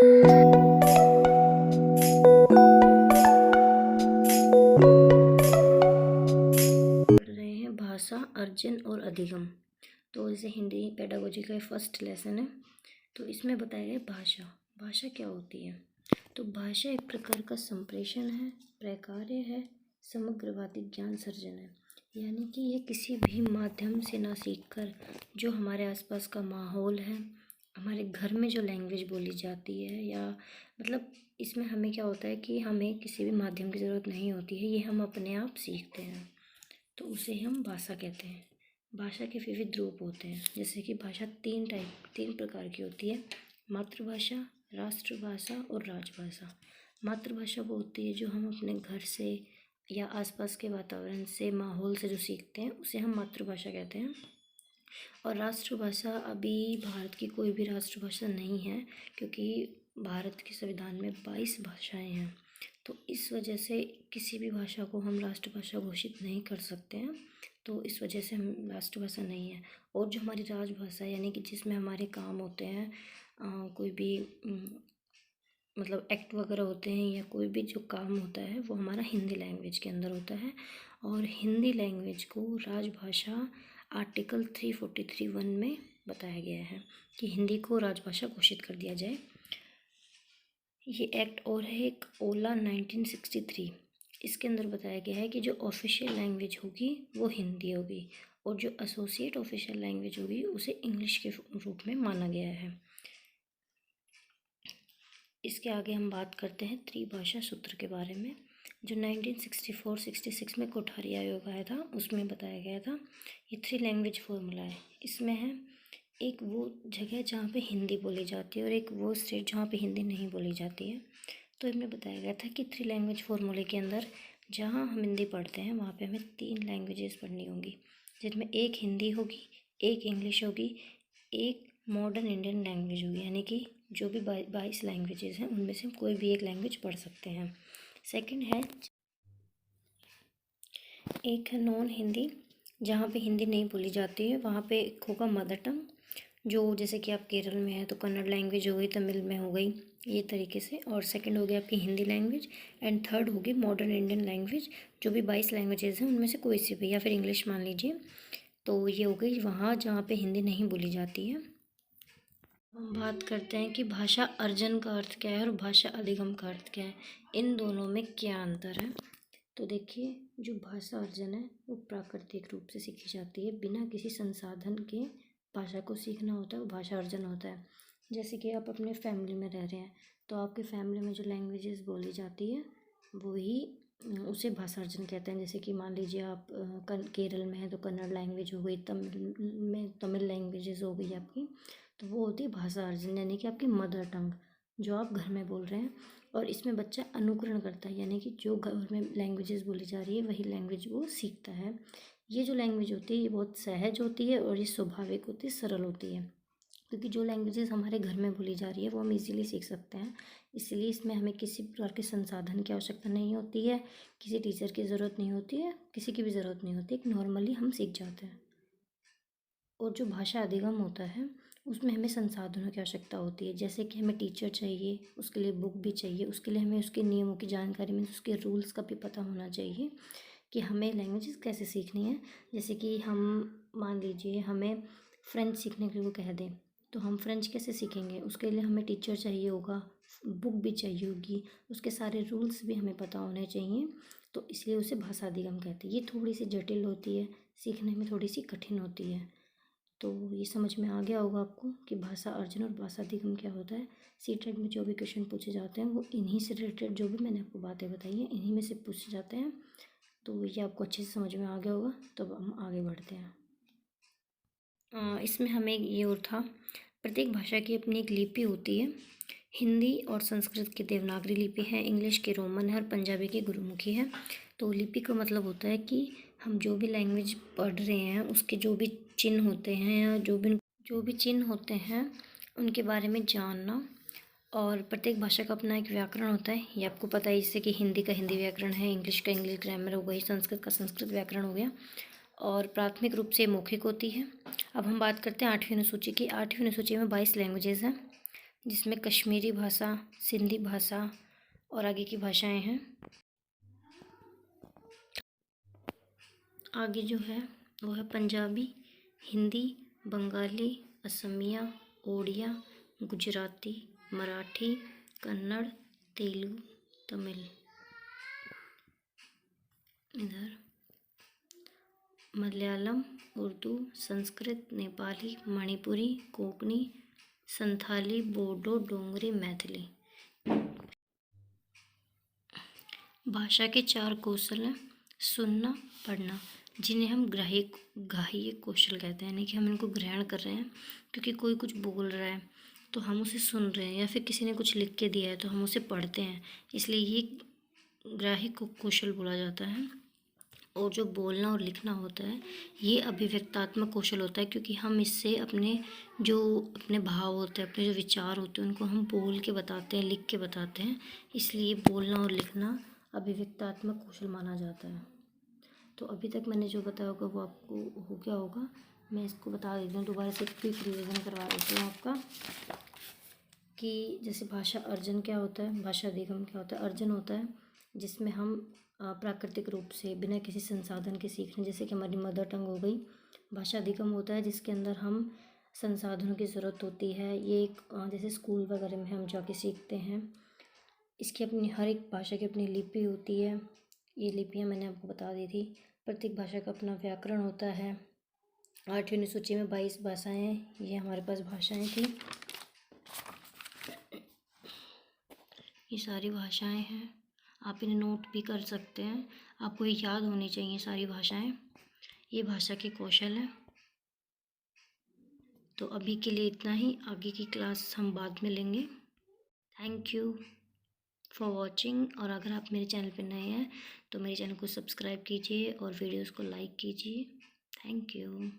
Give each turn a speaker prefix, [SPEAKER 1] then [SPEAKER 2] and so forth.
[SPEAKER 1] पढ़ रहे हैं भाषा, अर्जन और अधिगम। तो जैसे हिंदी पेडागोजी का फर्स्ट लेसन है, तो इसमें बताया गया भाषा। भाषा क्या होती है? तो भाषा एक प्रकार का संप्रेषण है, प्रकार्य है, समग्रवादी ज्ञान सर्जन है। यानी कि यह किसी भी माध्यम से ना सीखकर जो हमारे आसपास का माहौल है, हमारे घर में जो लैंग्वेज बोली जाती है, या मतलब इसमें हमें क्या होता है कि हमें किसी भी माध्यम की ज़रूरत नहीं होती है, ये हम अपने आप सीखते हैं, तो उसे हम भाषा कहते हैं। भाषा के विविध रूप होते हैं, जैसे कि भाषा तीन प्रकार की होती है: मातृभाषा, राष्ट्रभाषा और राजभाषा। मातृभाषा वो होती है जो हम अपने घर से या आसपास के वातावरण से, माहौल से जो सीखते हैं, उसे हम मातृभाषा कहते हैं। और राष्ट्रभाषा अभी भारत की कोई भी राष्ट्रभाषा नहीं है, क्योंकि भारत के संविधान में 22 भाषाएं हैं। तो इस वजह से किसी भी भाषा को हम राष्ट्रभाषा घोषित नहीं कर सकते हैं, तो इस वजह से हम राष्ट्रभाषा नहीं है। और जो हमारी राजभाषा यानी कि जिसमें हमारे काम होते हैं, कोई भी मतलब एक्ट वगैरह होते हैं या कोई भी जो काम होता है, वो हमारा हिंदी लैंग्वेज के अंदर होता है। और हिंदी लैंग्वेज को राजभाषा आर्टिकल 343(1) में बताया गया है कि हिंदी को राजभाषा घोषित कर दिया जाए। ये एक्ट और है एक ओला 1963, इसके अंदर बताया गया है कि जो ऑफिशियल लैंग्वेज होगी वो हिंदी होगी, और जो एसोसिएट ऑफिशियल लैंग्वेज होगी उसे इंग्लिश के रूप में माना गया है। इसके आगे हम बात करते हैं त्रिभाषा सूत्र के बारे में, जो 1964-66 में कोठारी आयोग आया था, उसमें बताया गया था। ये 3 लैंग्वेज फॉर्मूला है। इसमें है एक वो जगह जहाँ पे हिंदी बोली जाती है और एक वो स्टेट जहाँ पे हिंदी नहीं बोली जाती है। तो इसमें बताया गया था कि 3 लैंग्वेज फॉर्मूले के अंदर जहाँ हम हिंदी पढ़ते हैं वहाँ पे हमें 3 लैंग्वेजेस पढ़नी होंगी, जिनमें एक हिंदी होगी, एक इंग्लिश होगी, एक मॉडर्न इंडियन लैंग्वेज होगी। यानी कि जो भी 22 लैंग्वेजेस हैं उनमें से हम कोई भी एक लैंग्वेज पढ़ सकते हैं। सेकंड है, एक है नॉन हिंदी, जहाँ पे हिंदी नहीं बोली जाती है, वहाँ पे एक होगा मदर टंग, जो जैसे कि आप केरल में है तो कन्नड़ लैंग्वेज हो गई, तमिल में हो गई, ये तरीके से। और सेकंड हो गया आपकी हिंदी लैंग्वेज, एंड थर्ड होगी मॉडर्न इंडियन लैंग्वेज, जो भी 22 लैंग्वेजेस हैं उनमें से कोई सी भी, या फिर इंग्लिश मान लीजिए। तो ये हो गई वहाँ जहाँ पे हिंदी नहीं बोली जाती है। हम बात करते हैं कि भाषा अर्जन का अर्थ क्या है और भाषा अधिगम का अर्थ क्या है, इन दोनों में क्या अंतर है। तो देखिए, जो भाषा अर्जन है वो प्राकृतिक रूप से सीखी जाती है, बिना किसी संसाधन के भाषा को सीखना होता है, वो भाषा अर्जन होता है। जैसे कि आप अपने फैमिली में रह रहे हैं, तो आपकी फैमिली में जो लैंग्वेजेस बोली जाती है वही उसे भाषा अर्जन कहते हैं। जैसे कि मान लीजिए आप केरल में हैं तो कन्नड़ लैंग्वेज हो गई, तमिल में तमिल लैंग्वेजेस हो गई आपकी, तो वो होती है भाषा अर्जन, यानी कि आपकी मदर टंग जो आप घर में बोल रहे हैं। और इसमें बच्चा अनुकरण करता है, यानी कि जो घर में लैंग्वेजेस बोली जा रही है वही लैंग्वेज वो सीखता है। ये जो लैंग्वेज होती है ये बहुत सहज होती है और ये स्वाभाविक होती है, सरल होती है, क्योंकि जो लैंग्वेजेस हमारे घर में बोली जा रही है वो हम इजीली सीख सकते हैं। इसलिए इसमें हमें किसी प्रकार के संसाधन की आवश्यकता नहीं होती है, किसी टीचर की ज़रूरत नहीं होती है, किसी की भी ज़रूरत नहीं होती है, नॉर्मली हम सीख जाते हैं। और जो भाषा अधिगम होता है उसमें हमें संसाधनों की आवश्यकता होती है, जैसे कि हमें टीचर चाहिए, उसके लिए बुक भी चाहिए, उसके लिए हमें उसके नियमों की जानकारी मीन्स उसके रूल्स का भी पता होना चाहिए कि हमें लैंग्वेजेस कैसे सीखनी है। जैसे कि हम मान लीजिए हमें फ़्रेंच सीखने के लिए वो कह दें, तो हम फ्रेंच कैसे सीखेंगे, उसके लिए हमें टीचर चाहिए होगा, बुक भी चाहिए होगी, उसके सारे रूल्स भी हमें पता होने चाहिए। तो इसलिए उसे भाषा अधिगम कहते हैं। ये थोड़ी सी जटिल होती है, सीखने में थोड़ी सी कठिन होती है। तो ये समझ में आ गया होगा आपको कि भाषा अर्जन और भाषा अधिगम क्या होता है। सीटेट में जो भी क्वेश्चन पूछे जाते हैं वो इन्हीं से रिलेटेड, जो भी मैंने आपको बातें बताई हैं इन्हीं में से पूछे जाते हैं। तो ये आपको अच्छे से समझ में आ गया होगा। तो अब हम आगे बढ़ते हैं। इसमें हमें ये और था, प्रत्येक भाषा की अपनी एक लिपि होती है। हिंदी और संस्कृत की देवनागरी लिपि है, इंग्लिश की रोमन है और पंजाबी की गुरुमुखी है। तो लिपि का मतलब होता है कि हम जो भी लैंग्वेज पढ़ रहे हैं उसके जो भी चिन्ह होते हैं या जो भी चिन्ह होते हैं उनके बारे में जानना। और प्रत्येक भाषा का अपना एक व्याकरण होता है, ये आपको पता है, जैसे कि हिंदी का हिंदी व्याकरण है, इंग्लिश का इंग्लिश ग्रामर हो गई, संस्कृत का संस्कृत व्याकरण हो गया। और प्राथमिक रूप से मौखिक होती है। अब हम बात करते हैं 8वीं अनुसूची की। 8वीं अनुसूची में 22 लैंग्वेजेस हैं। जिसमें कश्मीरी भाषा, सिंधी भाषा और आगे की भाषाएं हैं। आगे जो है वो है पंजाबी, हिंदी, बंगाली, असमिया, ओडिया, गुजराती, मराठी, कन्नड़, तेलुगु, तमिल। इधर मलयालम, उर्दू, संस्कृत, नेपाली, मणिपुरी, कोंकणी, संथाली, बोडो, डोगरी, मैथिली। भाषा के 4 कौशल हैं: सुनना, पढ़ना, जिन्हें हम ग्राह्य कौशल कहते हैं, यानी कि हम इनको ग्रहण कर रहे हैं, क्योंकि कोई कुछ बोल रहा है तो हम उसे सुन रहे हैं, या फिर किसी ने कुछ लिख के दिया है तो हम उसे पढ़ते हैं, इसलिए ये ग्राह्य कौशल बोला जाता है। और जो बोलना और लिखना होता है ये अभिव्यक्तात्मक कौशल होता है, क्योंकि हम इससे अपने भाव होते हैं, अपने जो विचार होते हैं उनको हम बोल के बताते हैं, लिख के बताते हैं, इसलिए बोलना और लिखना अभिव्यक्तात्मक कौशल माना जाता है। तो अभी तक मैंने जो बताया होगा वो आपको हो गया होगा। मैं इसको बता देती हूँ, दोबारा से क्विक रिवीजन करवा देती हूँ आपका, कि जैसे भाषा अर्जन क्या होता है, भाषा अधिगम क्या होता है। अर्जन होता है जिसमें हम प्राकृतिक रूप से बिना किसी संसाधन के सीख रहे हैं, जैसे कि हमारी मदर टंग हो गई। भाषा अधिगम होता है जिसके अंदर हम संसाधनों की ज़रूरत होती है, ये एक जैसे स्कूल वगैरह में हम जाके सीखते हैं। इसकी अपनी हर एक भाषा की अपनी लिपि होती है, ये लिपियाँ मैंने आपको बता दी थी। प्रत्येक भाषा का अपना व्याकरण होता है। 8वीं अनुसूची में 22 भाषाएँ, ये हमारे पास भाषाएँ थी। ये सारी भाषाएं हैं, आप इन्हें नोट भी कर सकते हैं, आपको ये याद होनी चाहिए सारी भाषाएं। ये भाषा के कौशल हैं। तो अभी के लिए इतना ही, आगे की क्लास हम बाद में लेंगे। Thank you for watching. और अगर आप मेरे चैनल पर नए हैं तो मेरे चैनल को सब्सक्राइब कीजिए और वीडियोस को लाइक कीजिए। Thank you.